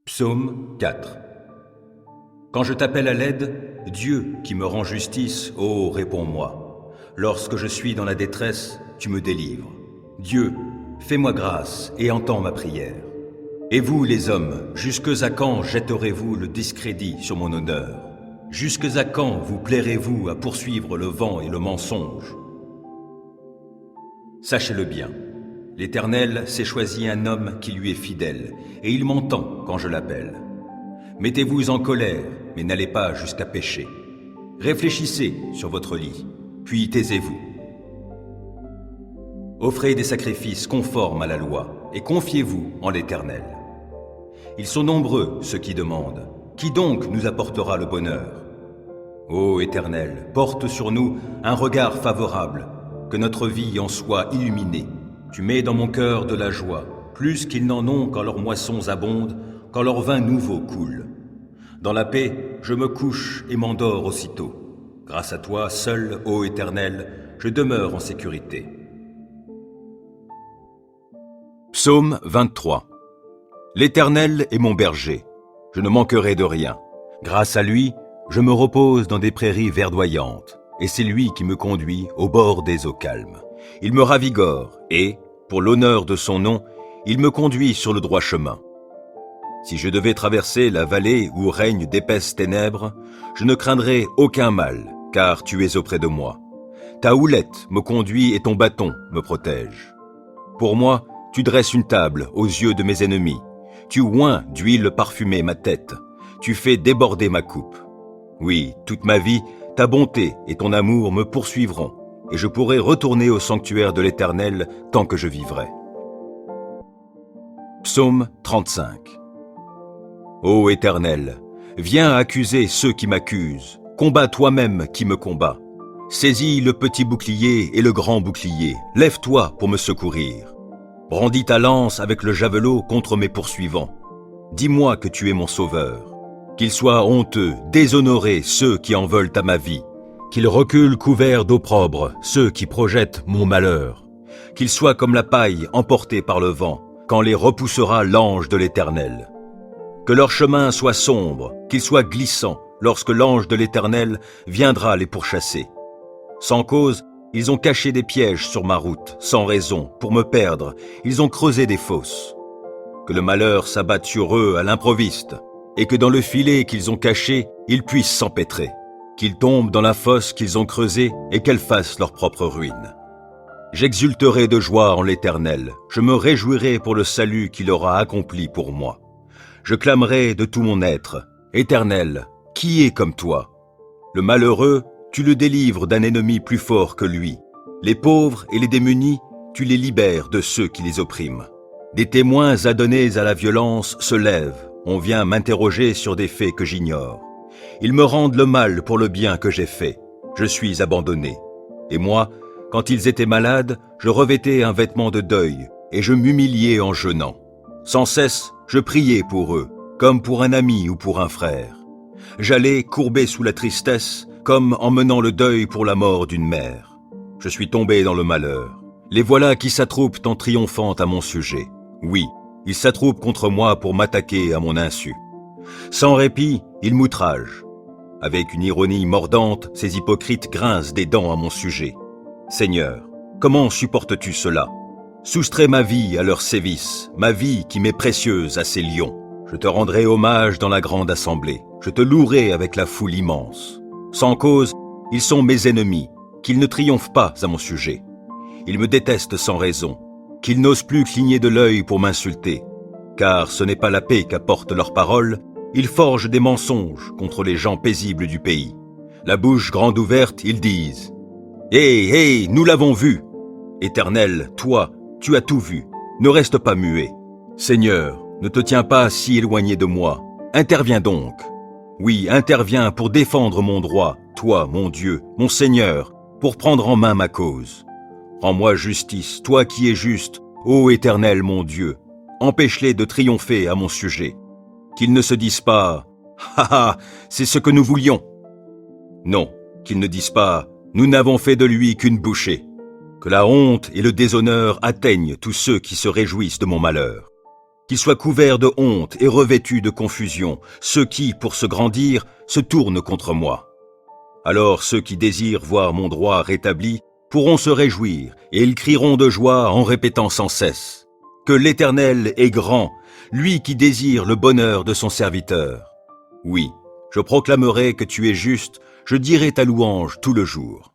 Psaume 4. Quand je t'appelle à l'aide, Dieu qui me rend justice, ô réponds-moi. Lorsque je suis dans la détresse, tu me délivres. Dieu, fais-moi grâce et entends ma prière. Et vous, les hommes, jusque à quand jetterez-vous le discrédit sur mon honneur? Jusque à quand vous plairez-vous à poursuivre le vent et le mensonge? Sachez-le bien, l'Éternel s'est choisi un homme qui lui est fidèle, et il m'entend quand je l'appelle. Mettez-vous en colère, mais n'allez pas jusqu'à pécher. Réfléchissez sur votre lit, puis taisez-vous. Offrez des sacrifices conformes à la loi, et confiez-vous en l'Éternel. Ils sont nombreux, ceux qui demandent. Qui donc nous apportera le bonheur? Ô Éternel, porte sur nous un regard favorable, que notre vie en soit illuminée. Tu mets dans mon cœur de la joie, plus qu'ils n'en ont quand leurs moissons abondent, quand leur vin nouveau coule. Dans la paix, je me couche et m'endors aussitôt. Grâce à toi, seul, ô Éternel, je demeure en sécurité. Psaume 23. L'Éternel est mon berger, je ne manquerai de rien. Grâce à lui, je me repose dans des prairies verdoyantes, et c'est lui qui me conduit au bord des eaux calmes. Il me ravigore et, pour l'honneur de son nom, il me conduit sur le droit chemin. Si je devais traverser la vallée où règnent d'épaisses ténèbres, je ne craindrais aucun mal, car tu es auprès de moi. Ta houlette me conduit et ton bâton me protège. Pour moi, tu dresses une table aux yeux de mes ennemis. Tu oins d'huile parfumée ma tête. Tu fais déborder ma coupe. Oui, toute ma vie, ta bonté et ton amour me poursuivront, et je pourrai retourner au sanctuaire de l'Éternel tant que je vivrai. Psaume 35. Ô Éternel, viens accuser ceux qui m'accusent, combats toi-même qui me combat. Saisis le petit bouclier et le grand bouclier, lève-toi pour me secourir. Brandis ta lance avec le javelot contre mes poursuivants. Dis-moi que tu es mon sauveur. Qu'ils soient honteux, déshonorés ceux qui en veulent à ma vie. Qu'ils reculent couverts d'opprobre ceux qui projettent mon malheur. Qu'ils soient comme la paille emportée par le vent, quand les repoussera l'ange de l'Éternel. Que leur chemin soit sombre, qu'il soit glissant, lorsque l'ange de l'Éternel viendra les pourchasser. Sans cause, ils ont caché des pièges sur ma route, sans raison, pour me perdre, ils ont creusé des fosses. Que le malheur s'abatte sur eux à l'improviste, et que dans le filet qu'ils ont caché, ils puissent s'empêtrer. Qu'ils tombent dans la fosse qu'ils ont creusée et qu'elle fasse leur propre ruine. J'exulterai de joie en l'Éternel, je me réjouirai pour le salut qu'il aura accompli pour moi. Je clamerai de tout mon être, Éternel, qui est comme toi? Le malheureux, tu le délivres d'un ennemi plus fort que lui. Les pauvres et les démunis, tu les libères de ceux qui les oppriment. Des témoins adonnés à la violence se lèvent, on vient m'interroger sur des faits que j'ignore. Ils me rendent le mal pour le bien que j'ai fait. Je suis abandonné. Et moi, quand ils étaient malades, je revêtais un vêtement de deuil, et je m'humiliais en jeûnant. Sans cesse, je priais pour eux, comme pour un ami ou pour un frère. J'allais courbé sous la tristesse, comme en menant le deuil pour la mort d'une mère. Je suis tombé dans le malheur. Les voilà qui s'attroupent en triomphant à mon sujet. Oui, ils s'attroupent contre moi pour m'attaquer à mon insu. Sans répit, ils m'outragent. Avec une ironie mordante, ces hypocrites grincent des dents à mon sujet. Seigneur, comment supportes-tu cela? Soustrais ma vie à leurs sévices, ma vie qui m'est précieuse à ces lions. Je te rendrai hommage dans la grande assemblée. Je te louerai avec la foule immense. Sans cause, ils sont mes ennemis, qu'ils ne triomphent pas à mon sujet. Ils me détestent sans raison, qu'ils n'osent plus cligner de l'œil pour m'insulter. Car ce n'est pas la paix qu'apportent leurs paroles, ils forgent des mensonges contre les gens paisibles du pays. La bouche grande ouverte, ils disent « Hé, nous l'avons vu !» Éternel, toi, tu as tout vu, ne reste pas muet. Seigneur, ne te tiens pas si éloigné de moi, interviens donc. Oui, interviens pour défendre mon droit, toi, mon Dieu, mon Seigneur, pour prendre en main ma cause. Rends-moi justice, toi qui es juste, ô Éternel mon Dieu. Empêche-les de triompher à mon sujet. Qu'ils ne se disent pas « Ha ha, c'est ce que nous voulions !» Non, qu'ils ne disent pas « Nous n'avons fait de lui qu'une bouchée !» Que la honte et le déshonneur atteignent tous ceux qui se réjouissent de mon malheur. qu'ils soient couverts de honte et revêtus de confusion, ceux qui, pour se grandir, se tournent contre moi. Alors ceux qui désirent voir mon droit rétabli pourront se réjouir, et ils crieront de joie en répétant sans cesse que l'Éternel est grand, lui qui désire le bonheur de son serviteur. Oui, je proclamerai que tu es juste, je dirai ta louange tout le jour.